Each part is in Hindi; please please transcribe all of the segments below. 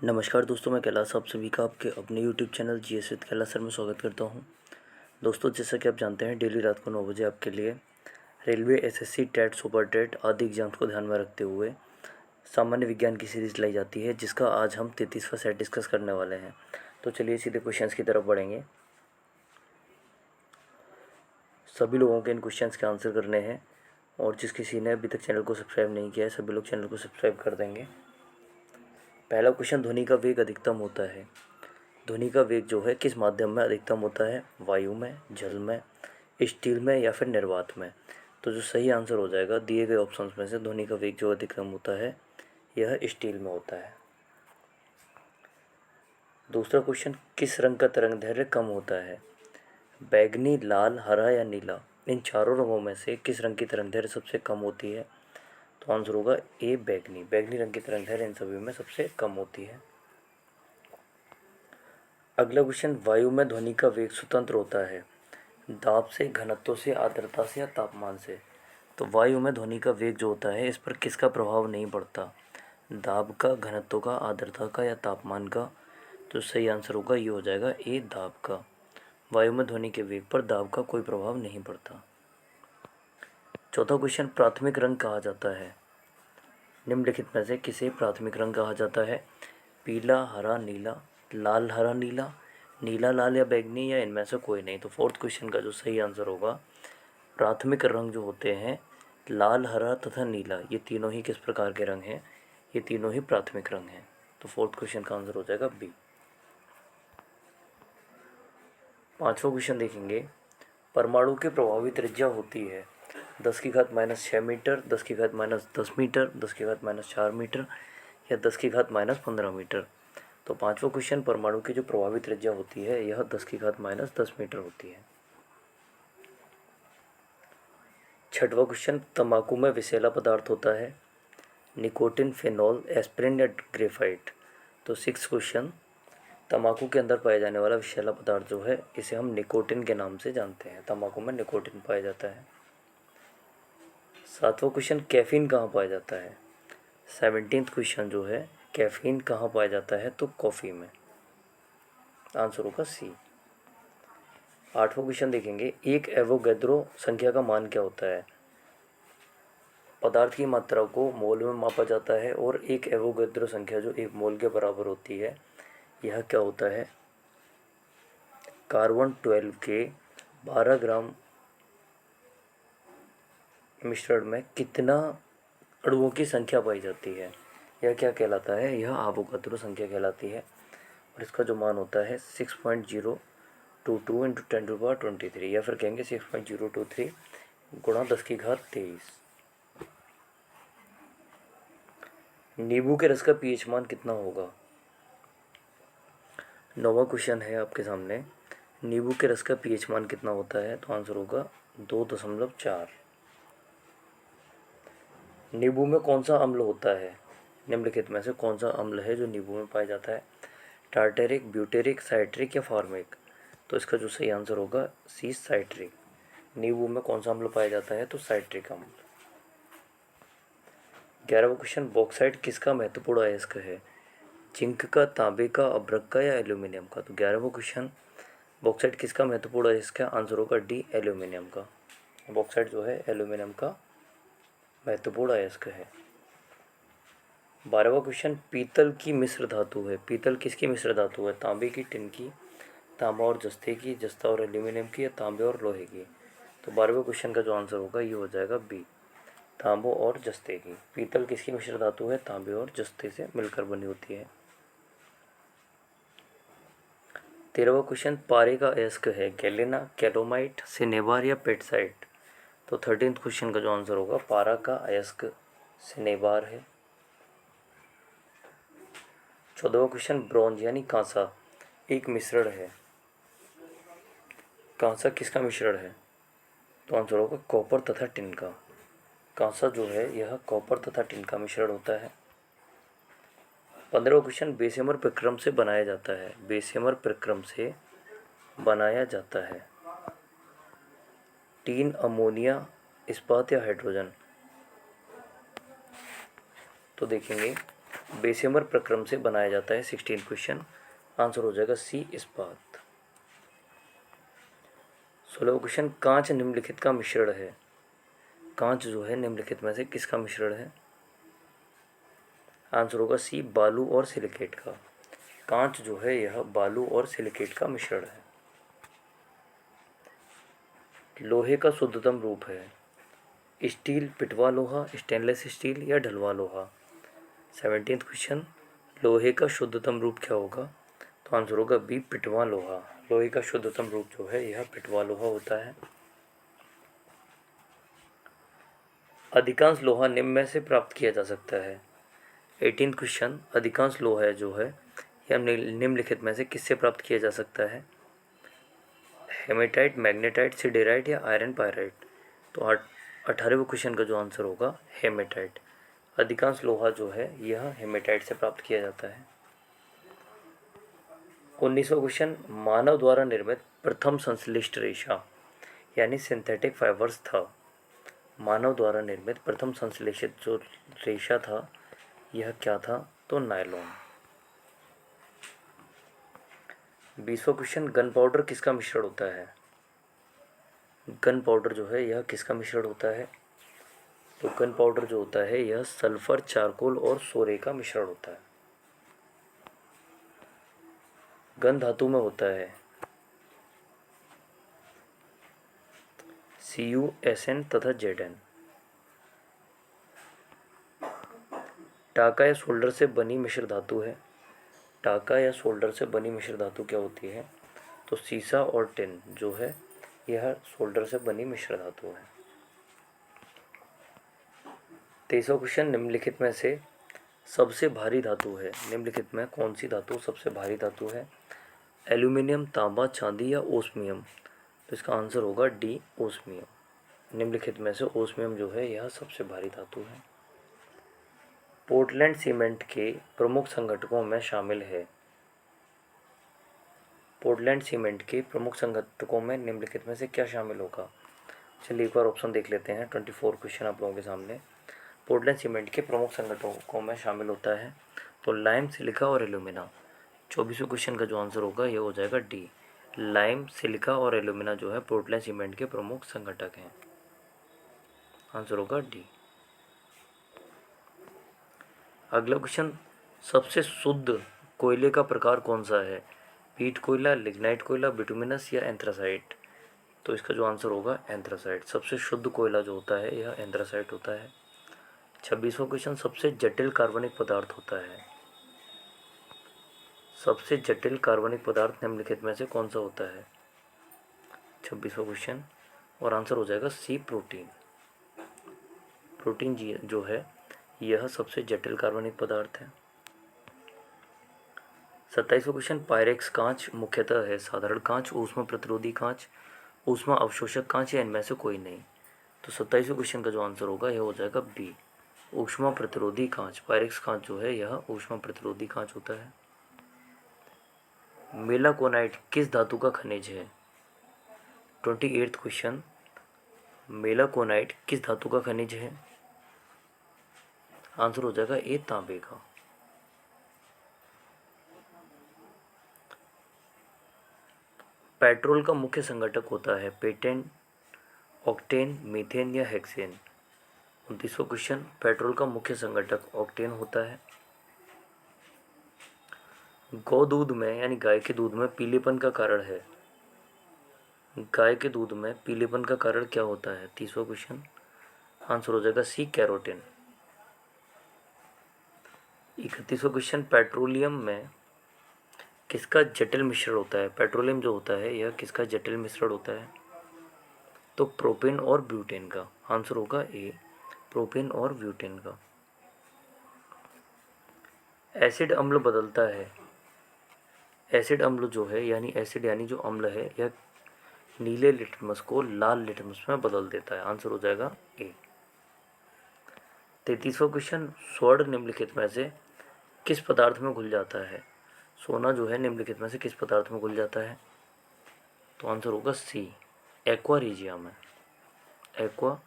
नमस्कार दोस्तों, मैं कैलाश आप सभी का आपके अपने YouTube channel GS with Kailash sir में स्वागत करता हूं। दोस्तों, जैसा कि आप जानते हैं, डेली रात को 9 बजे आपके लिए railway, SSC, TET, super TET आदि एग्जाम्स को ध्यान में रखते हुए सामान्य विज्ञान की सीरीज़ लाई जाती है, जिसका आज हम 33वां सेट डिस्कस करने वाले हैं। तो चलिए सीधे क्वेश्चंस की तरफ बढ़ेंगे। सभी लोगों के इन क्वेश्चंस के आंसर करने हैं और जिस किसी ने अभी तक चैनल को सब्सक्राइब नहीं किया है, सभी लोग चैनल को सब्सक्राइब कर देंगे। पहला क्वेश्चन, ध्वनि का वेग अधिकतम होता है। ध्वनि का वेग जो है किस माध्यम में अधिकतम होता है? वायु में, जल में, स्टील में या फिर निर्वात में? तो जो सही आंसर हो जाएगा दिए गए ऑप्शंस में से, ध्वनि का वेग जो अधिकतम होता है यह स्टील में होता है। दूसरा क्वेश्चन, किस रंग का तरंग दैर्घ्य कम होता है? बैगनी, लाल, हरा या नीला? इन चारों रंगों में से किस रंग की तरंग दैर्घ्य सबसे कम होती है? तो आंसर होगा ए, बैगनी। बैगनी रंग की तरंग दैर्घ्य इन सभी में सबसे कम होती है। अगला क्वेश्चन, वायु में ध्वनि का वेग स्वतंत्र होता है दाब से, घनत्व से, आर्द्रता से या तापमान से? तो वायु में ध्वनि का वेग जो होता है, इस पर किसका प्रभाव नहीं पड़ता? दाब का, घनत्व का, आर्द्रता का या तापमान का? तो सही आंसर होगा ये हो जाएगा ए, दाब का। वायु में ध्वनि के वेग पर दाब का कोई प्रभाव नहीं पड़ता। चौथा क्वेश्चन, प्राथमिक रंग कहा जाता है। निम्नलिखित में से किसे प्राथमिक रंग कहा जाता है? पीला, हरा, नीला, लाल, हरा, नीला, नीला, लाल या बैंगनी या इनमें से कोई नहीं? तो फोर्थ क्वेश्चन का जो सही आंसर होगा, प्राथमिक रंग जो होते हैं लाल, हरा तथा नीला, ये तीनों ही किस प्रकार के रंग हैं? ये तीनों ही प्राथमिक रंग हैं। तो फोर्थ क्वेश्चन का आंसर हो जाएगा बी। पांचवा क्वेश्चन देखेंगे, परमाणु की प्रभावी त्रिज्या होती है 10⁻⁻6 मीटर, 10⁻⁻10 मीटर, 10⁻⁻4 मीटर या 10⁻⁻15 मीटर? तो पांचवा क्वेश्चन, परमाणु की जो प्रभावी त्रिज्या होती है यह 10⁻⁻10 मीटर होती है। छठवां क्वेश्चन, तंबाकू में विषैला पदार्थ होता है निकोटिन, फिनॉल, एस्पिरिन या ग्रेफाइट? तो सिक्स क्वेश्चन, तंबाकू के अंदर पाया जाने वाला विषैला पदार्थ जो है इसे हम निकोटिन के नाम से जानते हैं। तंबाकू में निकोटिन पाया जाता है। सातवां क्वेश्चन, कैफीन कहाँ पाया जाता है? 17th क्वेश्चन जो है, कैफीन कहाँ पाया जाता है? तो कॉफ़ी में। आंसर होगा सी। आठवां क्वेश्चन देखेंगे, एक एवोगैड्रो संख्या का मान क्या होता है? पदार्थ की मात्रा को मोल में मापा जाता है और एक एवोगैड्रो संख्या जो एक मोल के बराबर होती है यह क्या होता है? कार्बन 12 के 12 ग्राम मिश्रण में कितना अणुओं की संख्या पाई जाती है? यह क्या कहलाता है? यह एवोगैड्रो संख्या कहलाती है और इसका जो मान होता है 6.022 इंटू 10⁻23 या फिर कहेंगे 6.023 गुणा 10⁻23। नींबू के रस का पीएच मान कितना होगा? नौवां क्वेश्चन है आपके सामने, नींबू के रस का पीएच मान कितना होता है? तो आंसर होगा 2.4। नींबू में कौन सा अम्ल होता है? निम्नलिखित में से कौन सा अम्ल है जो नींबू में पाया जाता है? टार्टेरिक, ब्यूटेरिक, साइट्रिक या फार्मिक? तो इसका जो सही आंसर होगा सी, साइट्रिक। नींबू में कौन सा अम्ल पाया जाता है? तो साइट्रिक अम्ल। 11वां क्वेश्चन, बॉक्साइट किसका महत्वपूर्ण अयस्क है? जिंक का, तांबे का, अभ्रक का या एल्यूमिनियम का? तो 11वां क्वेश्चन, बॉक्साइट किसका महत्वपूर्ण अयस्क है? आंसर होगा डी, एल्यूमिनियम का। बॉक्साइट जो है एल्यूमिनियम का महत्वपूर्ण अयस्क है। 12वां क्वेश्चन, पीतल की मिश्र धातु है। पीतल किसकी मिश्र धातु है? तांबे की, टिन की, तांबा और जस्ते की, जस्ता और एल्यूमिनियम की या तांबे और लोहे की? तो 12वें क्वेश्चन का जो आंसर होगा ये हो जाएगा बी, तांबो और जस्ते की। पीतल किसकी मिश्र धातु है? तांबे और जस्ते से मिलकर बनी होती है। 13वां क्वेश्चन, पारे का अयस्क है गैलेना, कैलोमाइट, सिनेबार या पेटसाइट? तो 13th क्वेश्चन का जो आंसर होगा, पारा का अयस्क सिनेबार है। 14वां क्वेश्चन, ब्रॉन्ज यानी कांसा एक मिश्रण है। कांसा किसका मिश्रण है? तो आंसर होगा कॉपर तथा टिन का। कांसा जो है यह कॉपर तथा टिन का मिश्रण होता है। 15वां क्वेश्चन, बेसेमर प्रक्रम से बनाया जाता है। बेसेमर प्रक्रम से बनाया जाता है टीन, अमोनिया, इस्पात या हाइड्रोजन? तो देखेंगे, बेसेमर प्रक्रम से बनाया जाता है? 16 क्वेश्चन, आंसर हो जाएगा सी इस्पात। 16 क्वेश्चन, कांच निम्नलिखित का मिश्रण है? कांच जो है निम्नलिखित में से किसका मिश्रण है? आंसर होगा सी बालू और सिलिकेट का। कांच जो है यह बालू और सिलिकेट का मिश्रण है। लोहे का शुद्धतम रूप है? स्टील, पिटवा लोहा, स्टेनलेस स्टील या ढलवा लोहा? 17 क्वेश्चन, लोहे का शुद्धतम रूप क्या होगा? तो आंसर होगा बी पिटवा लोहा। लोहे का शुद्धतम रूप जो है यह पिटवा लोहा होता है। अधिकांश लोहा निम्न में से प्राप्त किया जा सकता है? 18 क्वेश्चन, अधिकांश लोहा जो है यह निम्नलिखित में से किससे प्राप्त किया जा सकता है? हेमेटाइट, मैग्नेटाइट, सिडेराइट या आयरन पायराइट? तो 18वें क्वेश्चन का जो आंसर होगा हेमेटाइट। अधिकांश लोहा जो है यह हेमेटाइट से प्राप्त किया जाता है। 19वां क्वेश्चन, मानव द्वारा निर्मित प्रथम संश्लिष्ट रेशा यानी सिंथेटिक फाइबर्स था? मानव द्वारा निर्मित प्रथम संश्लेषित जो रेशा था यह क्या था? तो नायलॉन। 20वां क्वेश्चन, गन पाउडर किसका मिश्रण होता है? गन पाउडर जो है यह किसका मिश्रण होता है? तो गन पाउडर जो होता है यह सल्फर, चारकोल और सोरे का मिश्रण होता है। गन धातु में होता है CuSN तथा Zn। टाका या सोल्डर से बनी मिश्र धातु है? टाका या सोल्डर से बनी मिश्र धातु क्या होती है? तो सीसा और टिन जो है यह सोल्डर से बनी मिश्र धातु है। 23वां क्वेश्चन, निम्नलिखित में से सबसे भारी धातु है? निम्नलिखित में कौन सी धातु सबसे भारी धातु है? एल्यूमिनियम, तांबा, चांदी या ओस्मियम? तो इसका आंसर होगा डी ओस्मियम। निम्नलिखित में से ओस्मियम जो है यह सबसे भारी धातु है। पोर्टलैंड सीमेंट के प्रमुख संगठकों में शामिल है? पोर्टलैंड सीमेंट के प्रमुख संगठकों में निम्नलिखित में से क्या शामिल होगा? चलिए एक बार ऑप्शन देख लेते हैं। 24 क्वेश्चन आप लोगों के सामने। पोर्टलैंड सीमेंट के प्रमुख संगठकों में शामिल होता है तो लाइम, सिलिका और एल्यूमिना। 24वें क्वेश्चन का जो आंसर होगा ये हो जाएगा डी। लाइम, सिलिका और एल्यूमिना जो है पोर्टलैंड सीमेंट के प्रमुख संगठक हैं। आंसर होगा डी। अगला क्वेश्चन, सबसे शुद्ध कोयले का प्रकार कौन सा है? पीट कोयला, लिग्नाइट कोयला, बिटुमिनस या एंथ्रासाइट? तो इसका जो आंसर होगा एंथ्रासाइट। सबसे शुद्ध कोयला जो होता है यह एंथ्रासाइट होता है। 26वां क्वेश्चन, सबसे जटिल कार्बनिक पदार्थ होता है? सबसे जटिल कार्बनिक पदार्थ निम्नलिखित में से कौन सा होता है? 26वां क्वेश्चन, और आंसर हो जाएगा सी प्रोटीन। प्रोटीन जी जो है यह सबसे जटिल कार्बनिक पदार्थ है। 27वां क्वेश्चन, पायरेक्स कांच मुख्यतः है साधारण कांच, ऊष्मा प्रतिरोधी कांच, ऊष्मा अवशोषक कांच या इनमें से कोई नहीं? तो 27वें क्वेश्चन का जो आंसर होगा यह हो जाएगा बी, ऊष्मा प्रतिरोधी कांच। पायरेक्स कांच जो है यह ऊष्मा प्रतिरोधी कांच होता है। मेलाकोनाइट किस धातु का खनिज है? 28वां क्वेश्चन, मेलाकोनाइट किस धातु का खनिज है? आंसर हो जाएगा ए, तांबे का। पेट्रोल का मुख्य संघटक होता है पेटेन, ऑक्टेन, मीथेन या हेक्सेन? 29वां क्वेश्चन, पेट्रोल का मुख्य संघटक ऑक्टेन होता है। गौ दूध में यानी गाय के दूध में पीलेपन का कारण है? गाय के दूध में पीलेपन का कारण क्या होता है? 30वां क्वेश्चन, आंसर हो जाएगा सी, कैरोटीन। 31वां क्वेश्चन, पेट्रोलियम में किसका जटिल मिश्रण होता है? पेट्रोलियम जो होता है यह किसका जटिल मिश्रण होता है? तो प्रोपेन और ब्यूटेन का। आंसर होगा ए, प्रोपेन और ब्यूटेन का। एसिड अम्ल बदलता है? एसिड अम्ल जो है यानी एसिड यानी जो अम्ल है यह नीले लिटमस को लाल लिटमस में बदल देता है। आंसर हो जाएगा ए। 33वां क्वेश्चन, स्वर्ण निम्नलिखित में से किस पदार्थ में घुल जाता है? सोना जो है निम्नलिखित में से किस पदार्थ में घुल जाता है? तो आंसर होगा सी, एक्वा रीजिया में। एक्वा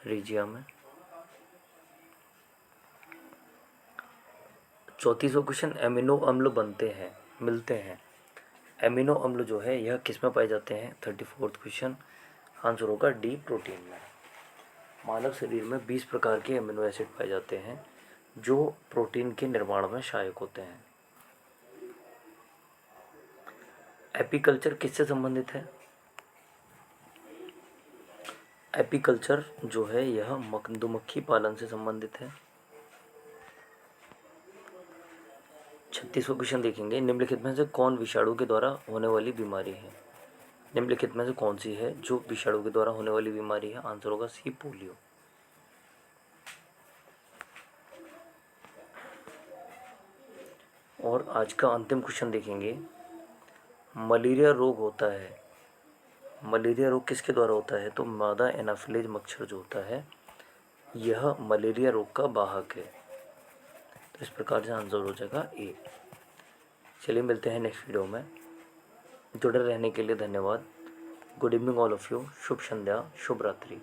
रीजिया में। 34वां क्वेश्चन, एमिनो अम्ल बनते हैं, मिलते हैं। एमिनो अम्ल जो है यह किस में पाए जाते हैं? 34वां क्वेश्चन, आंसर होगा डी, प्रोटीन में। मानव शरीर में 20 प्रकार के एमिनो एसिड पाए जाते हैं जो प्रोटीन के निर्माण में सहायक होते हैं। एपीकल्चर किससे संबंधित है? एपीकल्चर जो है यह मधुमक्खी पालन से संबंधित है। 36वां क्वेश्चन देखेंगे, निम्नलिखित में से कौन विषाणु के द्वारा होने वाली बीमारी है? निम्नलिखित में से कौन सी है जो विषाणु के द्वारा होने वाली बीमारी है? आंसर होगा सी, पोलियो। और आज का अंतिम क्वेश्चन देखेंगे, मलेरिया रोग होता है, मलेरिया रोग किसके द्वारा होता है? तो मादा एनाफिलीज मच्छर जो होता है यह मलेरिया रोग का वाहक है। तो इस प्रकार से आंसर हो जाएगा ए। चलिए मिलते हैं नेक्स्ट वीडियो में। जुड़े रहने के लिए धन्यवाद। Good evening all of you. शुभ संध्या, शुभ रात्रि।